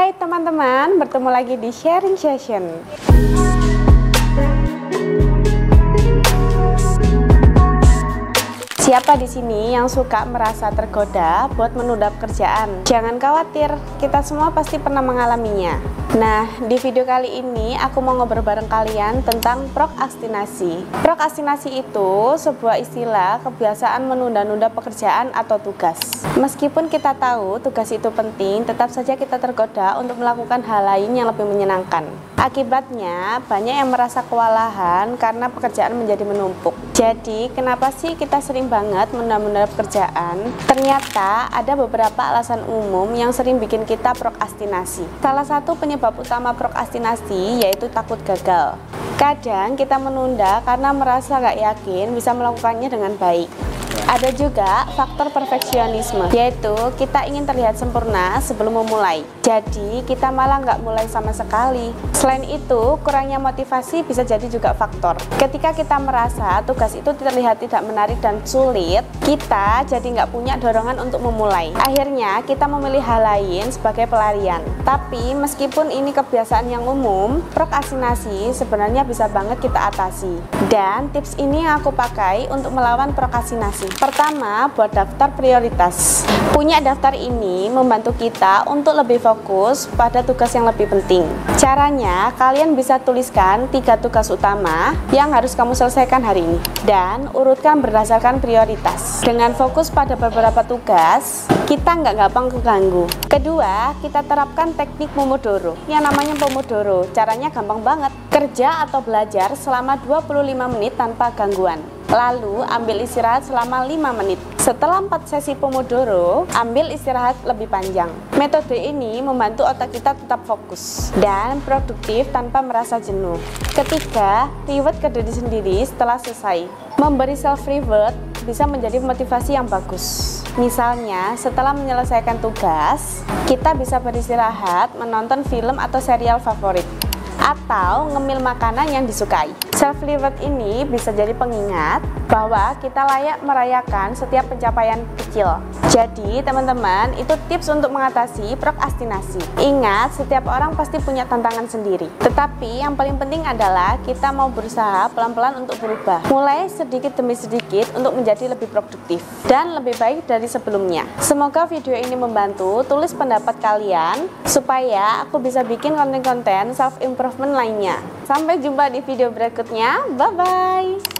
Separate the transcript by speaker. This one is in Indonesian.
Speaker 1: Hai teman-teman, bertemu lagi di sharing session. Siapa di sini yang suka merasa tergoda buat menunda pekerjaan? Jangan khawatir, kita semua pasti pernah mengalaminya. Nah, di video kali ini aku mau ngobrol bareng kalian tentang prokrastinasi. Prokrastinasi itu sebuah istilah kebiasaan menunda-nunda pekerjaan atau tugas. Meskipun kita tahu tugas itu penting, tetap saja kita tergoda untuk melakukan hal lain yang lebih menyenangkan. Akibatnya, banyak yang merasa kewalahan karena pekerjaan menjadi menumpuk. Jadi, kenapa sih kita sering banget menunda-nunda pekerjaan? Ternyata ada beberapa alasan umum yang sering bikin kita prokrastinasi. Salah satu penyebab utama prokrastinasi yaitu takut gagal. Kadang kita menunda karena merasa gak yakin bisa melakukannya dengan baik. Ada juga faktor perfeksionisme, yaitu kita ingin terlihat sempurna sebelum memulai. Jadi kita malah nggak mulai sama sekali. Selain itu, kurangnya motivasi bisa jadi juga faktor. Ketika kita merasa tugas itu terlihat tidak menarik dan sulit, kita jadi nggak punya dorongan untuk memulai. Akhirnya kita memilih hal lain sebagai pelarian. Tapi meskipun ini kebiasaan yang umum, prokrastinasi sebenarnya bisa banget kita atasi. Dan tips ini yang aku pakai untuk melawan prokrastinasi. Pertama, buat daftar prioritas. Punya daftar ini membantu kita untuk lebih fokus pada tugas yang lebih penting. Caranya, kalian bisa tuliskan 3 tugas utama yang harus kamu selesaikan hari ini dan urutkan berdasarkan prioritas. Dengan fokus pada beberapa tugas, kita nggak gampang keganggu. Kedua, kita terapkan teknik Pomodoro. Yang namanya Pomodoro, caranya gampang banget. Kerja atau belajar selama 25 menit tanpa gangguan. Lalu ambil istirahat selama 5 menit. Setelah 4 sesi Pomodoro, ambil istirahat lebih panjang. Metode ini membantu otak kita tetap fokus dan produktif tanpa merasa jenuh. Ketiga, reward ke diri sendiri setelah selesai. Memberi self reward bisa menjadi motivasi yang bagus. Misalnya, setelah menyelesaikan tugas, kita bisa beristirahat, menonton film atau serial favorit, atau ngemil makanan yang disukai. Self reward ini bisa jadi pengingat bahwa kita layak merayakan setiap pencapaian kecil. Jadi teman-teman, itu tips untuk mengatasi prokrastinasi. Ingat, setiap orang pasti punya tantangan sendiri. Tetapi yang paling penting adalah kita mau berusaha pelan-pelan untuk berubah. Mulai sedikit demi sedikit untuk menjadi lebih produktif dan lebih baik dari sebelumnya. Semoga video ini membantu. Tulis pendapat kalian supaya aku bisa bikin konten-konten self improvement lainnya. Sampai jumpa di video berikutnya. Bye-bye.